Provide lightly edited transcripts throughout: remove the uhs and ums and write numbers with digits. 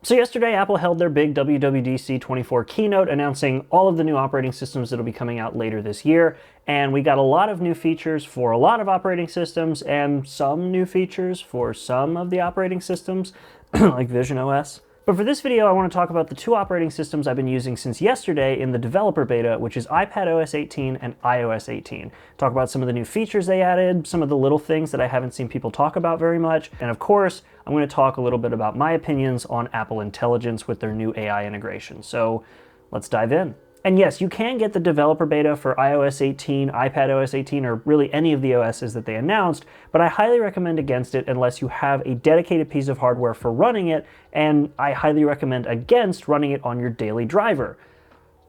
So yesterday, Apple held their big WWDC 24 keynote announcing all of the new operating systems that'll be coming out later this year. And we got a lot of new features for a lot of operating systems and some new features for some of the operating systems, like Vision OS. But for this video, I want to talk about the two operating systems I've been using since yesterday in the developer beta, which is iPadOS 18 and iOS 18. Talk about some of the new features they added, some of the little things that I haven't seen people talk about very much, and of course, I'm going to talk a little bit about my opinions on Apple Intelligence with their new AI integration. So let's dive in. And yes, you can get the developer beta for iOS 18, iPadOS 18, or really any of the OSs that they announced, but I highly recommend against it unless you have a dedicated piece of hardware for running it, and I highly recommend against running it on your daily driver,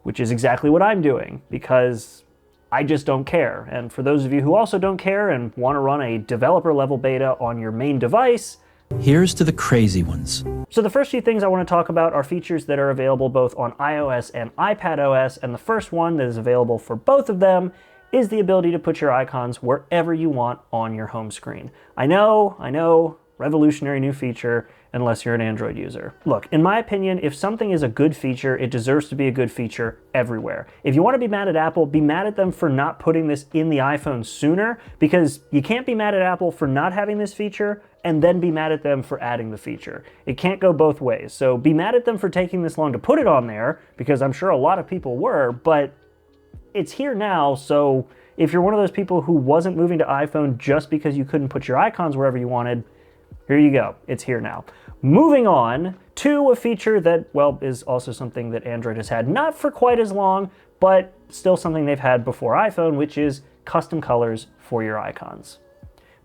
which is exactly what I'm doing, because I just don't care. And for those of you who also don't care and want to run a developer level beta on your main device, here's to the crazy ones. So the first few things I want to talk about are features that are available both on iOS and iPadOS, and the first one that is available for both of them is the ability to put your icons wherever you want on your home screen. I know, revolutionary new feature, unless you're an Android user. Look, in my opinion, if something is a good feature, it deserves to be a good feature everywhere. If you want to be mad at Apple, be mad at them for not putting this in the iPhone sooner, because you can't be mad at Apple for not having this feature and then be mad at them for adding the feature. It can't go both ways. So be mad at them for taking this long to put it on there, because I'm sure a lot of people were, but it's here now, so if you're one of those people who wasn't moving to iPhone just because you couldn't put your icons wherever you wanted, here you go, it's here now. Moving on to a feature that, well, is also something that Android has had, not for quite as long, but still something they've had before iPhone, which is custom colors for your icons.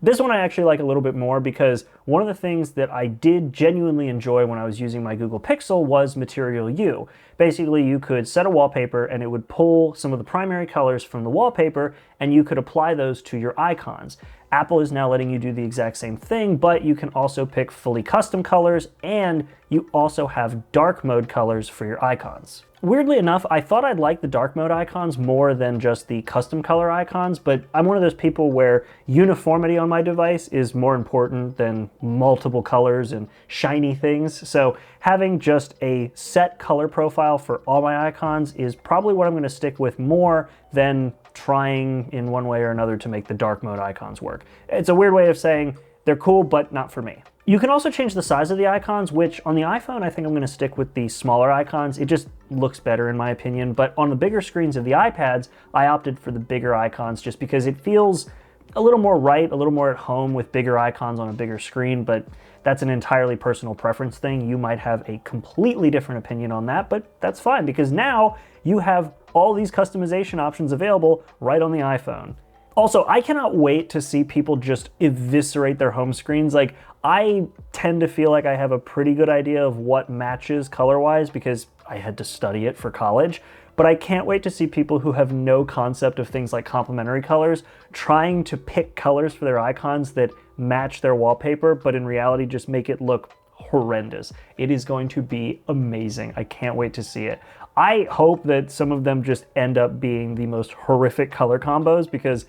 This one I actually like a little bit more because one of the things that I did genuinely enjoy when I was using my Google Pixel was Material You. Basically, you could set a wallpaper and it would pull some of the primary colors from the wallpaper and you could apply those to your icons. Apple is now letting you do the exact same thing, but you can also pick fully custom colors and you also have dark mode colors for your icons. Weirdly enough, I thought I'd like the dark mode icons more than just the custom color icons, but I'm one of those people where uniformity on my device is more important than multiple colors and shiny things. So having just a set color profile for all my icons is probably what I'm going to stick with more than trying in one way or another to make the dark mode icons work. It's a weird way of saying they're cool, but not for me. You can also change the size of the icons, which on the iPhone, I think I'm going to stick with the smaller icons. It just looks better in my opinion. But on the bigger screens of the iPads, I opted for the bigger icons just because it feels a little more right, a little more at home with bigger icons on a bigger screen. But that's an entirely personal preference thing. You might have a completely different opinion on that, but that's fine because now you have all these customization options available right on the iPhone. Also, I cannot wait to see people just eviscerate their home screens. Like, I tend to feel like I have a pretty good idea of what matches color-wise because I had to study it for college, but I can't wait to see people who have no concept of things like complementary colors trying to pick colors for their icons that match their wallpaper, but in reality just make it look horrendous. It is going to be amazing. I can't wait to see it. I hope that some of them just end up being the most horrific color combos because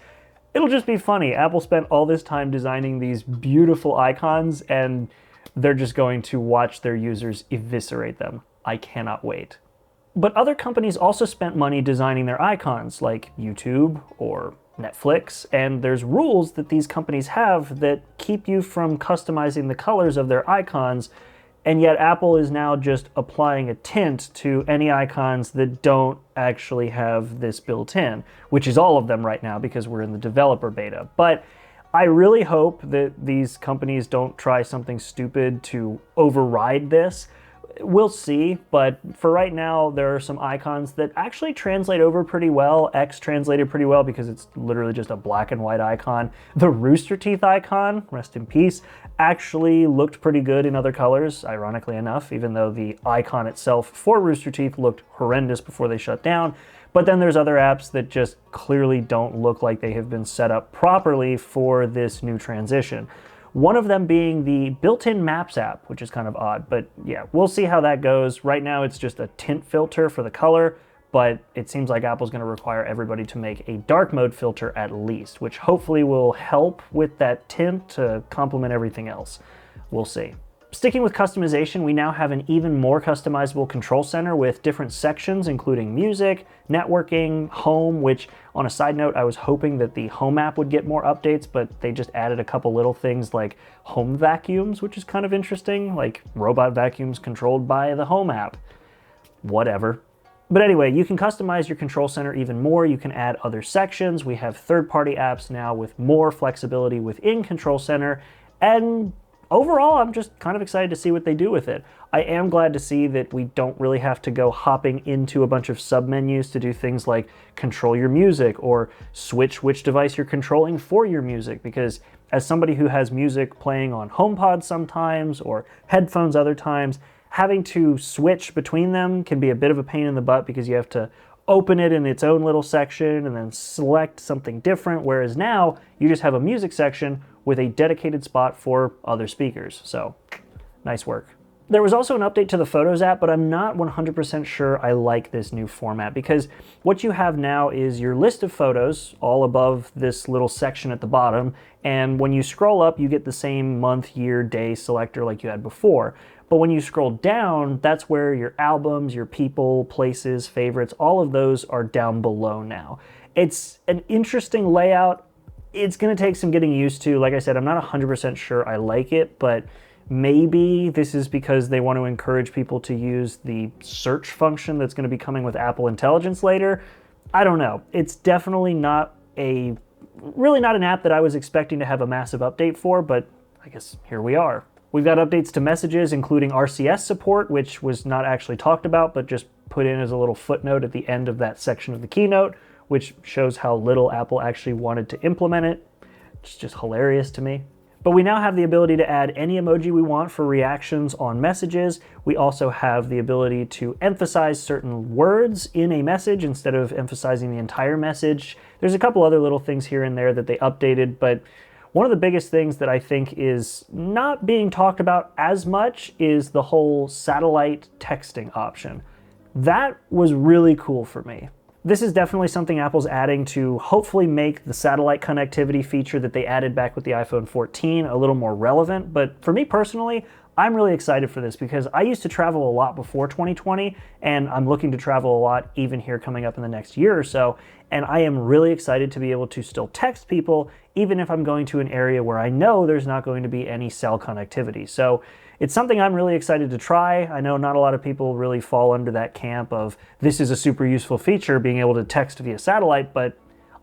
it'll just be funny. Apple spent all this time designing these beautiful icons and they're just going to watch their users eviscerate them. I cannot wait. But other companies also spent money designing their icons, like YouTube or Netflix, and there's rules that these companies have that keep you from customizing the colors of their icons, and yet Apple is now just applying a tint to any icons that don't actually have this built in, which is all of them right now because we're in the developer beta. But I really hope that these companies don't try something stupid to override this. We'll see, but for right now, there are some icons that actually translate over pretty well. X translated pretty well because it's literally just a black and white icon. The rooster teeth icon, rest in peace, actually looked pretty good in other colors, ironically enough, even though the icon itself for rooster teeth looked horrendous before they shut down. But then there's other apps that just clearly don't look like they have been set up properly for this new transition. One of them being the built-in Maps app, which is kind of odd, but yeah, we'll see how that goes. Right now it's just a tint filter for the color, but it seems like Apple's going to require everybody to make a dark mode filter at least, which hopefully will help with that tint to complement everything else. We'll see. Sticking with customization, we now have an even more customizable control center with different sections, including music, networking, home, which on a side note, I was hoping that the home app would get more updates, but they just added a couple little things like home vacuums, which is kind of interesting, like robot vacuums controlled by the home app. Whatever. But anyway, you can customize your control center even more. You can add other sections. We have third-party apps now with more flexibility within Control Center, and overall, I'm just kind of excited to see what they do with it. I am glad to see that we don't really have to go hopping into a bunch of submenus to do things like control your music or switch which device you're controlling for your music, because as somebody who has music playing on HomePod sometimes or headphones other times, having to switch between them can be a bit of a pain in the butt because you have to open it in its own little section and then select something different, whereas now you just have a music section with a dedicated spot for other speakers. So, nice work. There was also an update to the Photos app, but I'm not 100% sure I like this new format, because what you have now is your list of photos all above this little section at the bottom, and when you scroll up, you get the same month, year, day selector like you had before. But when you scroll down, that's where your albums, your people, places, favorites, all of those are down below now. It's an interesting layout. It's going to take some getting used to. Like I said, I'm not 100% sure I like it, but maybe this is because they want to encourage people to use the search function that's going to be coming with Apple Intelligence later. I don't know. It's definitely really not an app that I was expecting to have a massive update for, but I guess here we are. We've got updates to messages, including RCS support, which was not actually talked about, but just put in as a little footnote at the end of that section of the keynote, which shows how little Apple actually wanted to implement it. It's just hilarious to me. But we now have the ability to add any emoji we want for reactions on messages. We also have the ability to emphasize certain words in a message instead of emphasizing the entire message. There's a couple other little things here and there that they updated, but one of the biggest things that I think is not being talked about as much is the whole satellite texting option. That was really cool for me. This is definitely something Apple's adding to hopefully make the satellite connectivity feature that they added back with the iPhone 14 a little more relevant. But for me personally, I'm really excited for this because I used to travel a lot before 2020, and I'm looking to travel a lot even here coming up in the next year or so. And I am really excited to be able to still text people, even if I'm going to an area where I know there's not going to be any cell connectivity. So it's something I'm really excited to try. I know not a lot of people really fall under that camp of this is a super useful feature, being able to text via satellite, but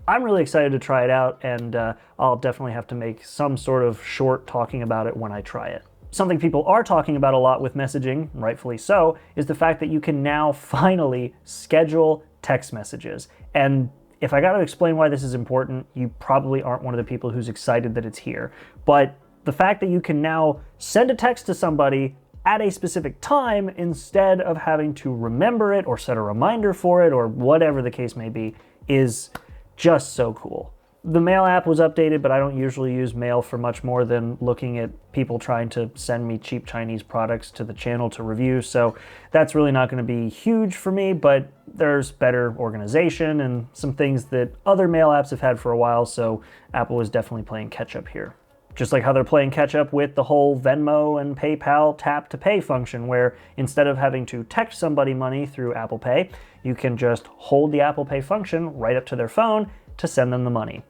I'm really excited to try it out, and I'll definitely have to make some sort of short talking about it when I try it. Something people are talking about a lot with messaging, rightfully so, is the fact that you can now finally schedule text messages. And if I got to explain why this is important, you probably aren't one of the people who's excited that it's here. But the fact that you can now send a text to somebody at a specific time instead of having to remember it or set a reminder for it or whatever the case may be is just so cool. The Mail app was updated, but I don't usually use Mail for much more than looking at people trying to send me cheap Chinese products to the channel to review, so that's really not going to be huge for me, but there's better organization and some things that other Mail apps have had for a while, so Apple is definitely playing catch-up here. Just like how they're playing catch-up with the whole Venmo and PayPal tap-to-pay function, where instead of having to text somebody money through Apple Pay, you can just hold the Apple Pay function right up to their phone to send them the money.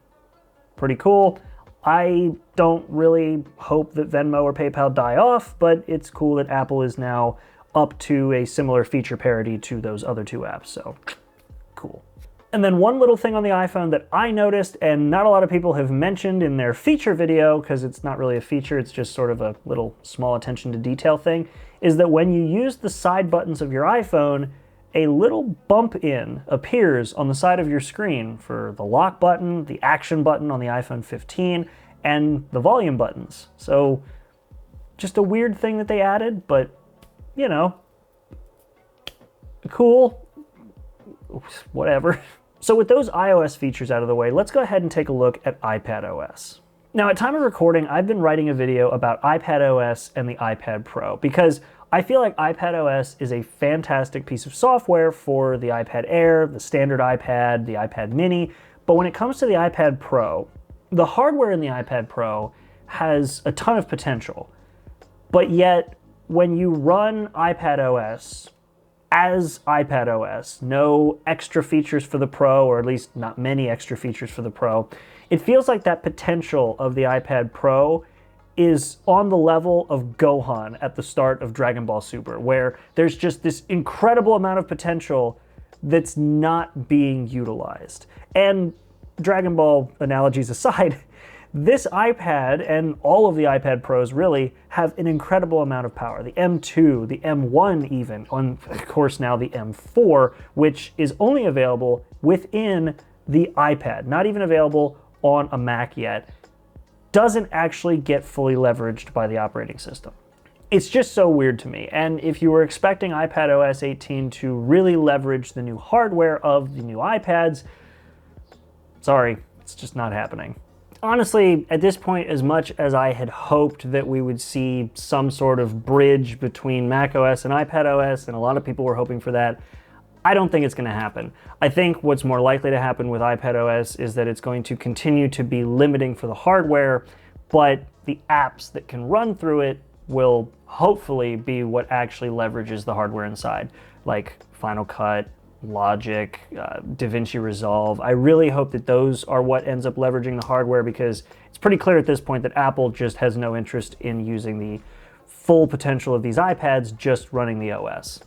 Pretty cool. I don't really hope that Venmo or PayPal die off, but it's cool that Apple is now up to a similar feature parity to those other two apps, so cool. And then one little thing on the iPhone that I noticed and not a lot of people have mentioned in their feature video, because it's not really a feature, it's just sort of a little small attention to detail thing, is that when you use the side buttons of your iPhone, a little bump in appears on the side of your screen for the lock button, the action button on the iPhone 15, and the volume buttons. So just a weird thing that they added, but you know, cool, whatever. So with those iOS features out of the way, let's go ahead and take a look at iPadOS. Now, at time of recording, I've been writing a video about iPadOS and the iPad Pro because I feel like iPadOS is a fantastic piece of software for the iPad Air, the standard iPad, the iPad mini, but when it comes to the iPad Pro, the hardware in the iPad Pro has a ton of potential. But yet, when you run iPadOS as iPadOS, no extra features for the Pro, or at least not many extra features for the Pro, it feels like that potential of the iPad Pro is on the level of Gohan at the start of Dragon Ball Super, where there's just this incredible amount of potential that's not being utilized. And Dragon Ball analogies aside, this iPad and all of the iPad Pros really have an incredible amount of power. The M2, the M1 even, on of course now the M4, which is only available within the iPad, not even available on a Mac yet, doesn't actually get fully leveraged by the operating system. It's just so weird to me. And if you were expecting iPadOS 18 to really leverage the new hardware of the new iPads, sorry, it's just not happening. Honestly, at this point, as much as I had hoped that we would see some sort of bridge between macOS and iPadOS, and a lot of people were hoping for that, I don't think it's going to happen. I think what's more likely to happen with iPadOS is that it's going to continue to be limiting for the hardware, but the apps that can run through it will hopefully be what actually leverages the hardware inside, like Final Cut, Logic, DaVinci Resolve. I really hope that those are what ends up leveraging the hardware, because it's pretty clear at this point that Apple just has no interest in using the full potential of these iPads just running the OS,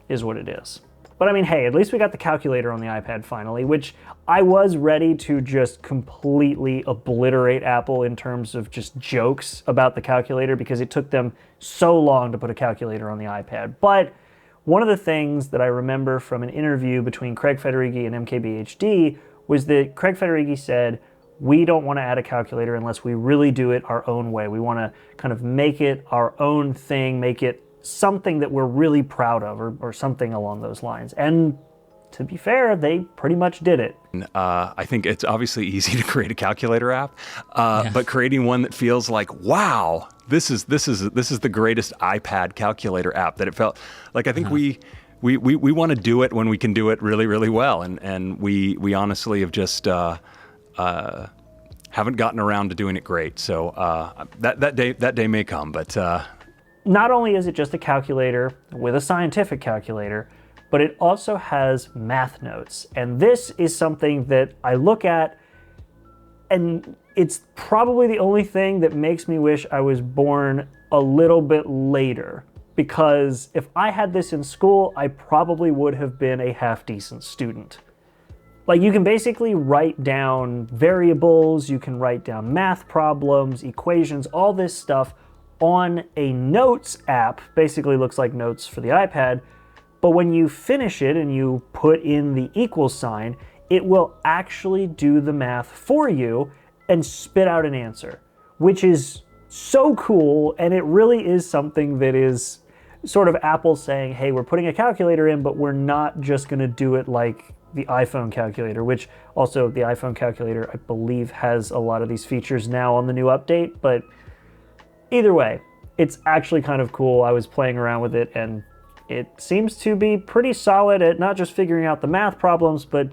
is what it is. But I mean, hey, at least we got the calculator on the iPad finally, which I was ready to just completely obliterate Apple in terms of just jokes about the calculator, because it took them so long to put a calculator on the iPad. But one of the things that I remember from an interview between Craig Federighi and MKBHD was that Craig Federighi said, we don't want to add a calculator unless we really do it our own way. We want to kind of make it our own thing, make it something that we're really proud of, or something along those lines. And to be fair, they pretty much did it. I think it's obviously easy to create a calculator app, but creating one that feels like, wow, this is the greatest iPad calculator app, that it felt like, I think we want to do it when we can do it really, really well. And we honestly have just haven't gotten around to doing it great. So that day may come, but not only is it just a calculator with a scientific calculator, but it also has math notes. And this is something that I look at, and it's probably the only thing that makes me wish I was born a little bit later. Because if I had this in school, I probably would have been a half-decent student. Like, you can basically write down variables, you can write down math problems, equations, all this stuff on a notes app. Basically looks like notes for the iPad, but when you finish it and you put in the equal sign, it will actually do the math for you and spit out an answer, which is so cool. And it really is something that is sort of Apple saying, hey, we're putting a calculator in, but we're not just going to do it like the iPhone calculator, which also the iPhone calculator, I believe, has a lot of these features now on the new update. But either way, it's actually kind of cool. I was playing around with it, and it seems to be pretty solid at not just figuring out the math problems, but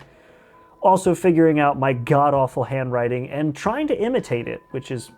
also figuring out my god-awful handwriting and trying to imitate it, which is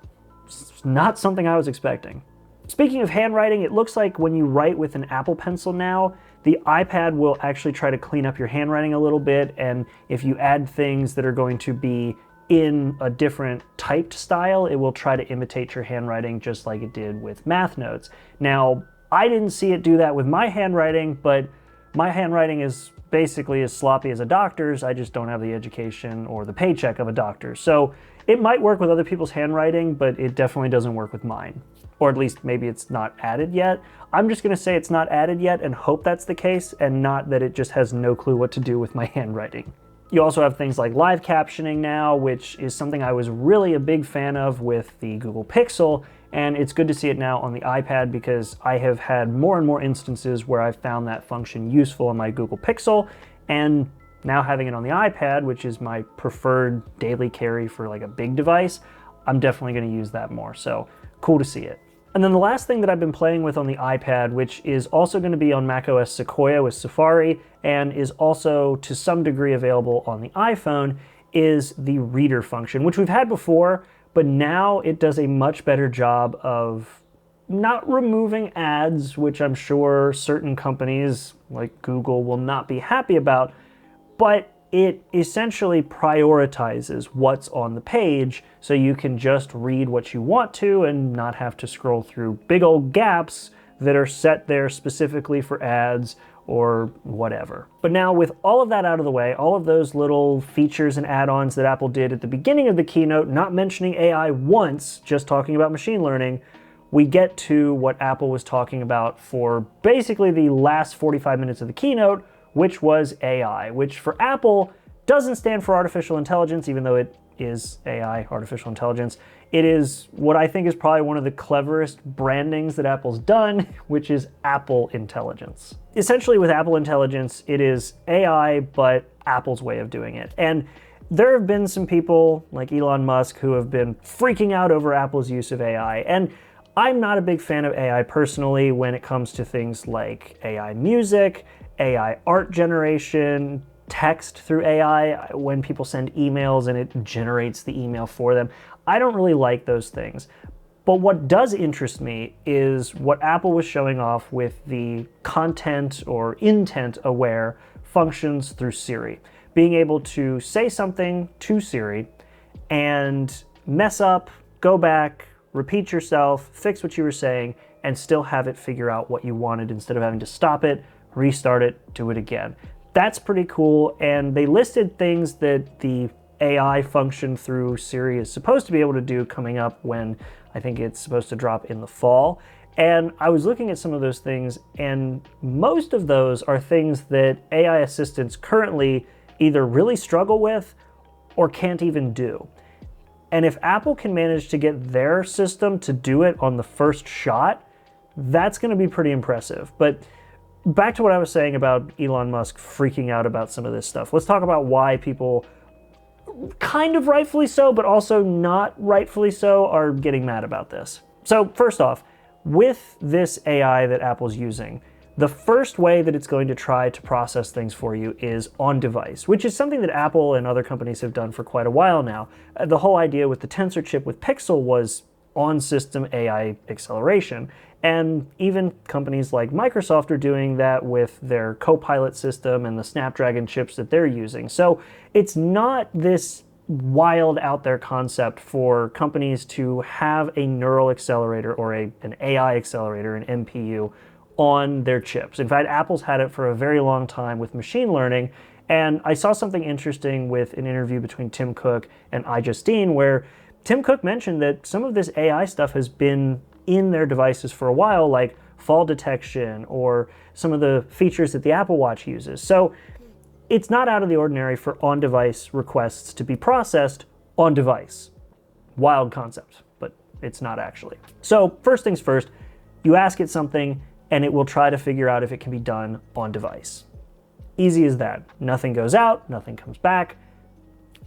not something I was expecting. Speaking of handwriting, it looks like when you write with an Apple Pencil now, the iPad will actually try to clean up your handwriting a little bit, and if you add things that are going to be in a different typed style, it will try to imitate your handwriting just like it did with math notes. Now, I didn't see it do that with my handwriting, but my handwriting is basically as sloppy as a doctor's. I just don't have the education or the paycheck of a doctor. So it might work with other people's handwriting, but it definitely doesn't work with mine. Or at least maybe it's not added yet. I'm just gonna say it's not added yet and hope that's the case, and not that it just has no clue what to do with my handwriting. You also have things like live captioning now, which is something I was really a big fan of with the Google Pixel, and it's good to see it now on the iPad, because I have had more and more instances where I've found that function useful on my Google Pixel, and now having it on the iPad, which is my preferred daily carry for like a big device, I'm definitely going to use that more, so cool to see it. And then the last thing that I've been playing with on the iPad, which is also going to be on macOS Sequoia with Safari, and is also to some degree available on the iPhone, is the reader function, which we've had before, but now it does a much better job of not removing ads, which I'm sure certain companies like Google will not be happy about, but it essentially prioritizes what's on the page so you can just read what you want to and not have to scroll through big old gaps that are set there specifically for ads or whatever. But now with all of that out of the way, all of those little features and add-ons that Apple did at the beginning of the keynote, not mentioning AI once, just talking about machine learning, we get to what Apple was talking about for basically the last 45 minutes of the keynote, which was AI, which for Apple doesn't stand for artificial intelligence, even though it is AI, artificial intelligence. It is what I think is probably one of the cleverest brandings that Apple's done, which is Apple Intelligence. Essentially with Apple Intelligence, it is AI, but Apple's way of doing it. And there have been some people like Elon Musk who have been freaking out over Apple's use of AI. And I'm not a big fan of AI personally when it comes to things like AI music, AI art generation, text through AI, when people send emails and it generates the email for them. I don't really like those things. But what does interest me is what Apple was showing off with the content or intent aware functions through Siri. Being able to say something to Siri and mess up, go back, repeat yourself, fix what you were saying, and still have it figure out what you wanted instead of having to stop it, restart it, do it again. That's pretty cool, and they listed things that the AI function through Siri is supposed to be able to do coming up when I think it's supposed to drop in the fall. And I was looking at some of those things, and most of those are things that AI assistants currently either really struggle with or can't even do. And if Apple can manage to get their system to do it on the first shot, that's going to be pretty impressive. But back to what I was saying about Elon Musk freaking out about some of this stuff. Let's talk about why people, kind of rightfully so, but also not rightfully so, are getting mad about this. So first off, with this AI that Apple's using, the first way that it's going to try to process things for you is on device, which is something that Apple and other companies have done for quite a while now. The whole idea with the Tensor chip with Pixel was on-system AI acceleration. And even companies like Microsoft are doing that with their Copilot system and the Snapdragon chips that they're using. So it's not this wild out there concept for companies to have a neural accelerator or an AI accelerator, an NPU, on their chips. In fact, Apple's had it for a very long time with machine learning. And I saw something interesting with an interview between Tim Cook and iJustine, where Tim Cook mentioned that some of this AI stuff has been in their devices for a while, like fall detection or some of the features that the Apple Watch uses. So it's not out of the ordinary for on-device requests to be processed on-device. Wild concept, but it's not actually. So first things first, you ask it something and it will try to figure out if it can be done on-device. Easy as that. Nothing goes out, nothing comes back,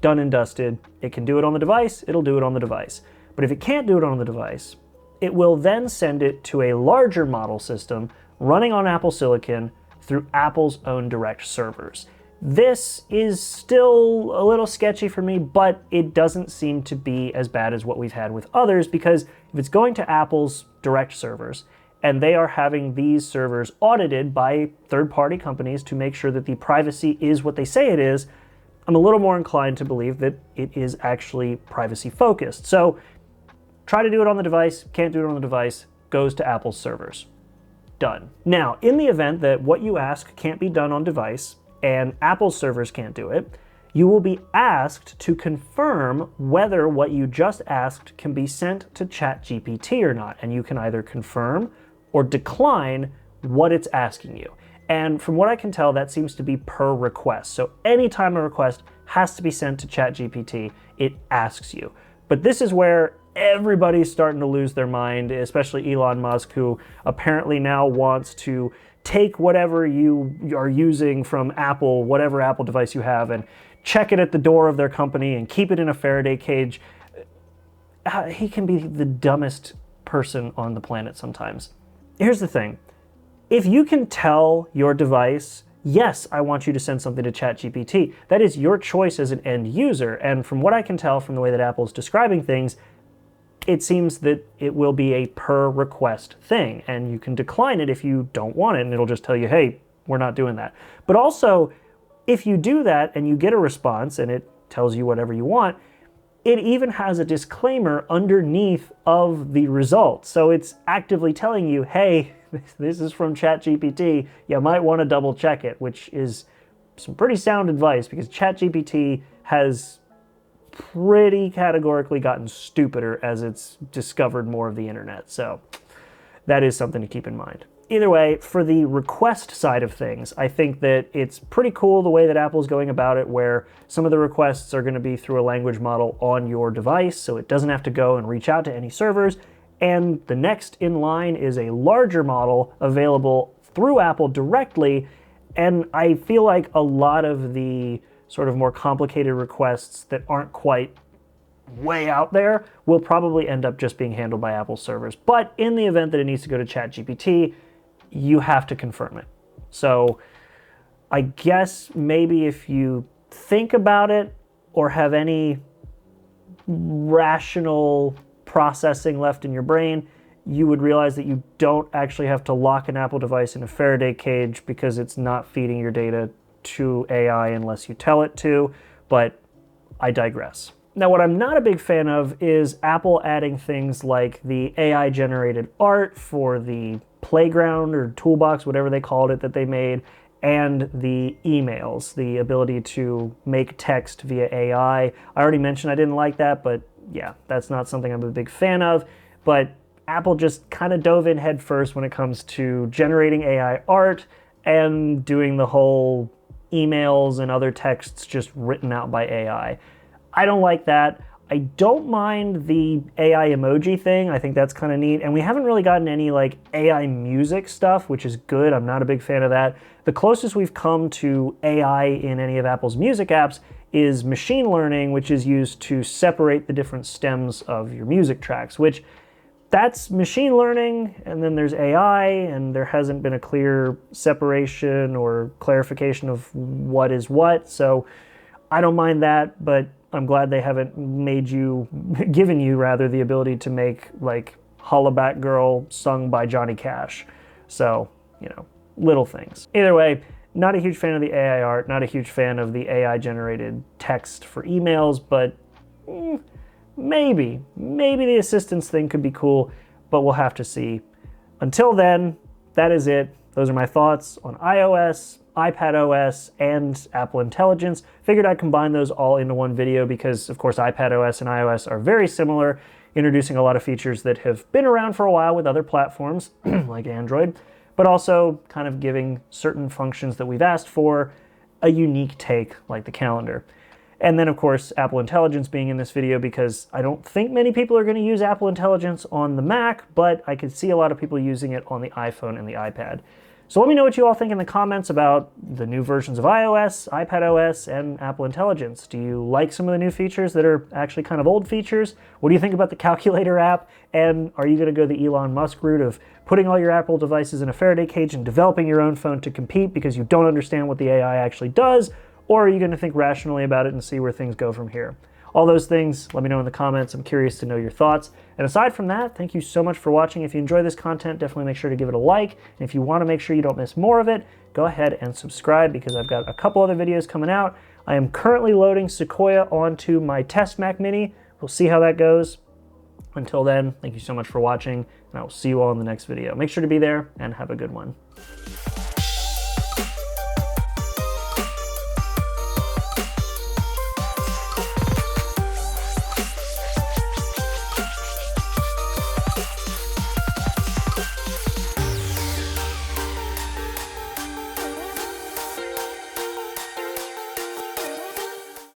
done and dusted. It can do it on the device, it'll do it on the device. But if it can't do it on the device, it will then send it to a larger model system running on Apple Silicon through Apple's own direct servers. This is still a little sketchy for me, but it doesn't seem to be as bad as what we've had with others, because if it's going to Apple's direct servers and they are having these servers audited by third-party companies to make sure that the privacy is what they say it is, I'm a little more inclined to believe that it is actually privacy-focused. So try to do it on the device, can't do it on the device, goes to Apple's servers. Done. Now, in the event that what you ask can't be done on device and Apple's servers can't do it, you will be asked to confirm whether what you just asked can be sent to ChatGPT or not. And you can either confirm or decline what it's asking you. And from what I can tell, that seems to be per request. So anytime a request has to be sent to ChatGPT, it asks you. But this is where everybody's starting to lose their mind, especially Elon Musk, who apparently now wants to take whatever you are using from Apple, whatever Apple device you have, and check it at the door of their company and keep it in a Faraday cage. He can be the dumbest person on the planet sometimes. Here's the thing. If you can tell your device, yes, I want you to send something to ChatGPT, that is your choice as an end user. And from what I can tell from the way that Apple's describing things, it seems that it will be a per request thing, and you can decline it if you don't want it, and it'll just tell you, hey, we're not doing that. But also, if you do that and you get a response and it tells you whatever you want, it even has a disclaimer underneath of the result. So it's actively telling you, hey, this is from ChatGPT. You might want to double check it, which is some pretty sound advice because ChatGPT has pretty categorically gotten stupider as it's discovered more of the internet. So that is something to keep in mind. Either way, for the request side of things, I think that it's pretty cool the way that Apple's going about it, where some of the requests are going to be through a language model on your device, so it doesn't have to go and reach out to any servers. And the next in line is a larger model available through Apple directly. And I feel like a lot of the sort of more complicated requests that aren't quite way out there will probably end up just being handled by Apple servers. But in the event that it needs to go to ChatGPT, you have to confirm it. So I guess maybe if you think about it or have any rational processing left in your brain, you would realize that you don't actually have to lock an Apple device in a Faraday cage because it's not feeding your data to AI unless you tell it to, but I digress. Now, what I'm not a big fan of is Apple adding things like the AI-generated art for the playground or toolbox, whatever they called it that they made, and the emails, the ability to make text via AI. I already mentioned I didn't like that, but yeah, that's not something I'm a big fan of. But Apple just kind of dove in head first when it comes to generating AI art and doing the whole emails and other texts just written out by AI. I don't like that. I don't mind the AI emoji thing. I think that's kind of neat. And we haven't really gotten any like AI music stuff, which is good. I'm not a big fan of that. The closest we've come to AI in any of Apple's music apps is machine learning, which is used to separate the different stems of your music tracks, which that's machine learning, and then there's AI, and there hasn't been a clear separation or clarification of what is what. So I don't mind that, but I'm glad they haven't given you the ability to make like Hollaback Girl sung by Johnny Cash. So, little things. Either way, not a huge fan of the AI art, not a huge fan of the AI generated text for emails, but maybe the assistance thing could be cool, but we'll have to see. Until then, that is it. Those are my thoughts on iOS, iPadOS, and Apple Intelligence. Figured I'd combine those all into one video because, of course, iPadOS and iOS are very similar, introducing a lot of features that have been around for a while with other platforms, like Android, but also kind of giving certain functions that we've asked for a unique take, like the calendar. And then, of course, Apple Intelligence being in this video because I don't think many people are going to use Apple Intelligence on the Mac, but I could see a lot of people using it on the iPhone and the iPad. So let me know what you all think in the comments about the new versions of iOS, iPadOS, and Apple Intelligence. Do you like some of the new features that are actually kind of old features? What do you think about the calculator app? And are you going to go the Elon Musk route of putting all your Apple devices in a Faraday cage and developing your own phone to compete because you don't understand what the AI actually does? Or are you going to think rationally about it and see where things go from here? All those things, let me know in the comments. I'm curious to know your thoughts. And aside from that, thank you so much for watching. If you enjoy this content, definitely make sure to give it a like. And if you want to make sure you don't miss more of it, go ahead and subscribe because I've got a couple other videos coming out. I am currently loading Sequoia onto my test Mac Mini. We'll see how that goes. Until then, thank you so much for watching, and I will see you all in the next video. Make sure to be there and have a good one.